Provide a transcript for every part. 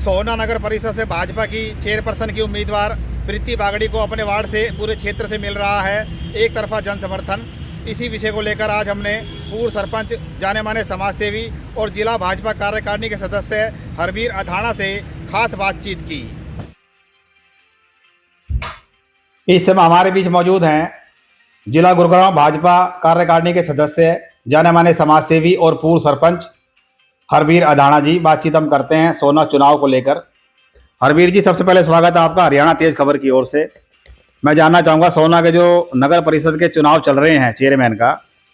सोहना नगर परिषद से भाजपा की चेयरपर्सन की उम्मीदवार प्रीति बागड़ी को अपने वार्ड से पूरे क्षेत्र से मिल रहा है एक तरफा जन समर्थन। इसी विषय को लेकर आज हमने पूर्व सरपंच, जाने माने समाजसेवी और जिला भाजपा कार्यकारिणी के सदस्य हरवीर अधाणा से खास बातचीत की। इस समय हमारे बीच मौजूद हैं जिला गुरुग्राम भाजपा कार्यकारिणी के सदस्य, जाने माने समाजसेवी और पूर्व सरपंच हरवीर अधाणा जी। बातचीत हम करते हैं सोहना चुनाव को लेकर। हरवीर जी, सबसे पहले स्वागत है आपका हरियाणा तेज खबर की ओर से। मैं जानना चाहूंगा, सोहना के जो नगर परिषद के चुनाव चल रहे हैं चेयरमैन का,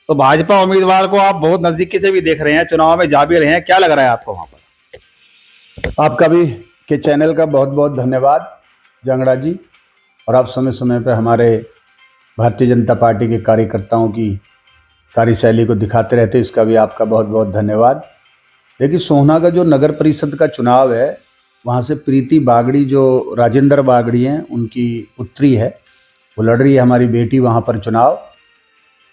तो भाजपा उम्मीदवार को आप बहुत नजदीकी से भी देख रहे हैं, चुनाव में जा भी रहे हैं, क्या लग रहा है आपको वहां पर? आपका भी के चैनल का बहुत बहुत धन्यवाद जंगड़ा जी, और आप समय समय पर हमारे भारतीय जनता पार्टी के कार्यकर्ताओं की कार्यशैली को दिखाते रहते, इसका भी आपका बहुत बहुत धन्यवाद। देखिए, सोहना का जो नगर परिषद का चुनाव है, वहाँ से प्रीति बागड़ी जो राजेंद्र बागड़ी हैं, उनकी पुत्री है, वो लड़ रही है, हमारी बेटी वहाँ पर चुनाव,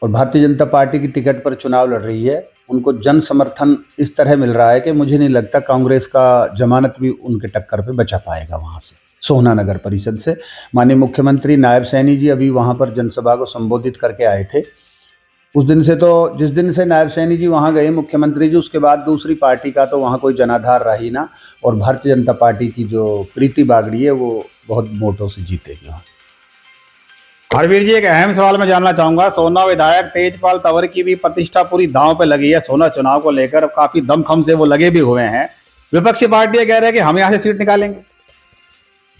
और भारतीय जनता पार्टी की टिकट पर चुनाव लड़ रही है। उनको जन समर्थन इस तरह मिल रहा है कि मुझे नहीं लगता कांग्रेस का जमानत भी उनके टक्कर पे बचा पाएगा। वहाँ से सोहना नगर परिषद से माननीय मुख्यमंत्री नायब सैनी जी अभी वहाँ पर जनसभा को संबोधित करके आए थे। उस दिन से, तो जिस दिन से नायब सैनी जी वहाँ गए मुख्यमंत्री जी, उसके बाद दूसरी पार्टी का तो वहाँ कोई जनाधार रहा ही ना, और भारतीय जनता पार्टी की जो प्रीति बागड़ी है वो बहुत वोटों से जीतेगी वहाँ। हरवीर जी, एक अहम सवाल मैं जानना चाहूंगा, सोहना विधायक तेजपाल तंवर की भी प्रतिष्ठा पूरी दांव पे लगी है सोहना चुनाव को लेकर, काफी दमखम से वो लगे भी हुए हैं। विपक्षी पार्टियां कह रहे हैं कि हम यहाँ से सीट निकालेंगे।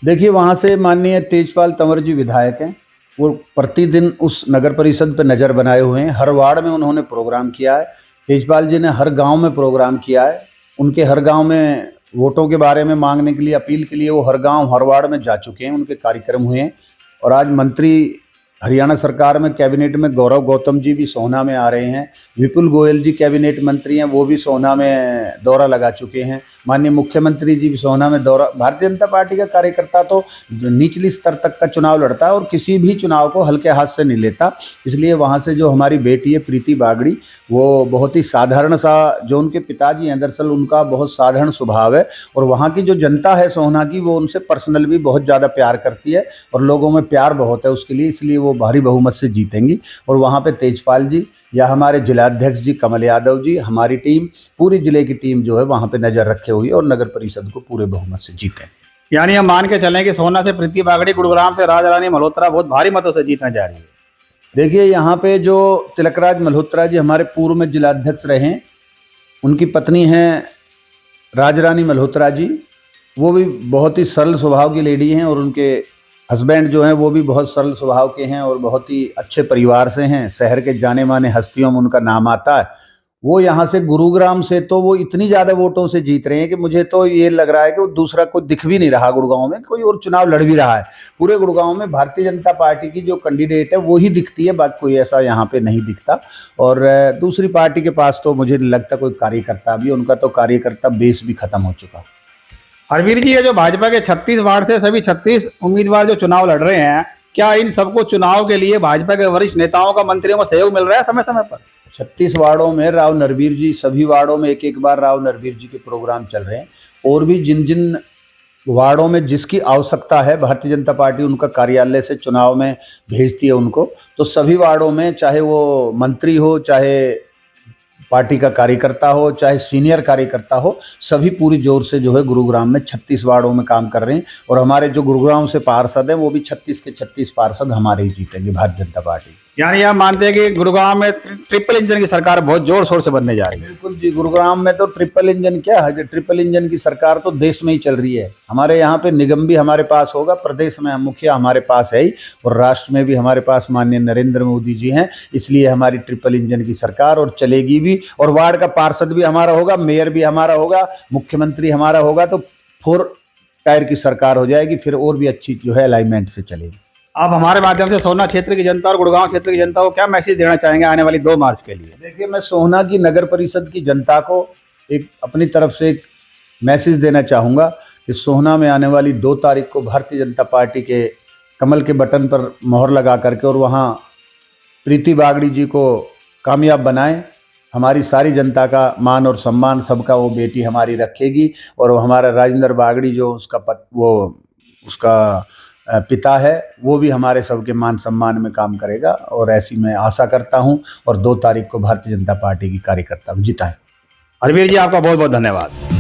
देखिए, वहाँ से माननीय तेजपाल तंवर जी विधायक हैं, वो प्रतिदिन उस नगर परिषद पर नज़र बनाए हुए हैं। हर वार्ड में उन्होंने प्रोग्राम किया है। तेजपाल जी ने हर गांव में प्रोग्राम किया है। उनके हर गांव में वोटों के बारे में मांगने के लिए, अपील के लिए वो हर गांव हर वार्ड में जा चुके हैं, उनके कार्यक्रम हुए हैं। और आज मंत्री हरियाणा सरकार में कैबिनेट में गौरव गौतम जी भी सोहना में आ रहे हैं। विपुल गोयल जी कैबिनेट मंत्री हैं, वो भी सोहना में दौरा लगा चुके हैं। माननीय मुख्यमंत्री जी भी सोहना में दौरा। भारतीय जनता पार्टी का कार्यकर्ता तो निचली स्तर तक का चुनाव लड़ता है और किसी भी चुनाव को हल्के हाथ से नहीं लेता। इसलिए वहाँ से जो हमारी बेटी है प्रीति बागड़ी, वो बहुत ही साधारण सा, जो उनके पिताजी हैं दरअसल, उनका बहुत साधारण स्वभाव है, और वहाँ की जो जनता है सोहना की, वो उनसे पर्सनल भी बहुत ज़्यादा प्यार करती है और लोगों में प्यार बहुत है उसके लिए, इसलिए वो भारी बहुमत से जीतेंगी। और वहाँ पे तेजपाल जी या हमारे जिलाध्यक्ष जी कमल यादव जी, हमारी टीम, पूरी जिले की टीम जो है वहाँ पे नज़र रखे हुई है और नगर परिषद को पूरे बहुमत से जीते। यानी हम मान के चलें कि सोहना से प्रीति बागड़ी, गुरुग्राम से राजा रानी मल्होत्रा बहुत भारी मतों से जीतने जा रही है। देखिए, यहाँ पे जो तिलकराज मल्होत्रा जी हमारे पूर्व में जिलाध्यक्ष रहे हैं, उनकी पत्नी हैं राजरानी मल्होत्रा जी, वो भी बहुत ही सरल स्वभाव की लेडी हैं, और उनके हस्बैंड जो हैं वो भी बहुत सरल स्वभाव के हैं और बहुत ही अच्छे परिवार से हैं। शहर के जाने माने हस्तियों में उनका नाम आता है। वो यहाँ से गुरुग्राम से तो वो इतनी ज़्यादा वोटों से जीत रहे हैं कि मुझे तो ये लग रहा है कि वो दूसरा कोई दिख भी नहीं रहा गुड़गांव में, कोई और चुनाव लड़ भी रहा है। पूरे गुड़गांव में भारतीय जनता पार्टी की जो कैंडिडेट है वो ही दिखती है, बाकी कोई ऐसा यहाँ पे नहीं दिखता। और दूसरी पार्टी के पास तो मुझे नहीं लगता कोई कार्यकर्ता भी, उनका तो कार्यकर्ता बेस भी खत्म हो चुका। हरवीर जी, ये जो भाजपा के 36 वार्ड से सभी 36 उम्मीदवार जो चुनाव लड़ रहे हैं, क्या इन सबको चुनाव के लिए भाजपा के वरिष्ठ नेताओं का, मंत्रियों का सहयोग मिल रहा है समय समय पर? 36 वार्डों में राव नरवीर जी, सभी वार्डों में एक एक बार राव नरवीर जी के प्रोग्राम चल रहे हैं, और भी जिन जिन वार्डों में जिसकी आवश्यकता है भारतीय जनता पार्टी उनका कार्यालय से चुनाव में भेजती है उनको, तो सभी वार्डों में, चाहे वो मंत्री हो, चाहे पार्टी का कार्यकर्ता हो, चाहे सीनियर कार्यकर्ता हो, सभी पूरी जोर से जो है गुरुग्राम में 36 वार्डों में काम कर रहे हैं। और हमारे जो गुरुग्राम से पार्षद हैं वो भी 36 के 36 पार्षद हमारे ही जीतेंगे, भारतीय जनता पार्टी। यानी आप मानते हैं कि गुरुग्राम में ट्रिपल इंजन की सरकार बहुत जोर शोर से बनने जा रही है? बिल्कुल जी, गुरुग्राम में तो ट्रिपल इंजन क्या है, ट्रिपल इंजन की सरकार तो देश में ही चल रही है। हमारे यहाँ पे निगम भी हमारे पास होगा, प्रदेश में मुखिया हमारे पास है ही, और राष्ट्र में भी हमारे पास माननीय नरेंद्र मोदी जी हैं। इसलिए हमारी ट्रिपल इंजन की सरकार और चलेगी भी, और वार्ड का पार्षद भी हमारा होगा, मेयर भी हमारा होगा, मुख्यमंत्री हमारा होगा, तो 4 टायर की सरकार हो जाएगी, फिर और भी अच्छी जो है अलाइनमेंट से चलेगी। आप हमारे माध्यम से सोहना क्षेत्र की जनता और गुड़गांव क्षेत्र की जनता को क्या मैसेज देना चाहेंगे आने वाली 2 मार्च के लिए? देखिए, मैं सोहना की नगर परिषद की जनता को एक अपनी तरफ से एक मैसेज देना चाहूँगा कि सोहना में आने वाली 2 तारीख को भारतीय जनता पार्टी के कमल के बटन पर मोहर लगा करके और वहाँ प्रीति बागड़ी जी को कामयाब बनाएं, हमारी सारी जनता का मान और सम्मान सबका वो बेटी हमारी रखेगी। और वो हमारा राजेंद्र बागड़ी जो उसका पिता है, वो भी हमारे सबके मान सम्मान में काम करेगा। और ऐसी मैं आशा करता हूं। और 2 तारीख को भारतीय जनता पार्टी की कार्यकर्ता को जिताएं। हरवीर जी, आपका बहुत बहुत धन्यवाद।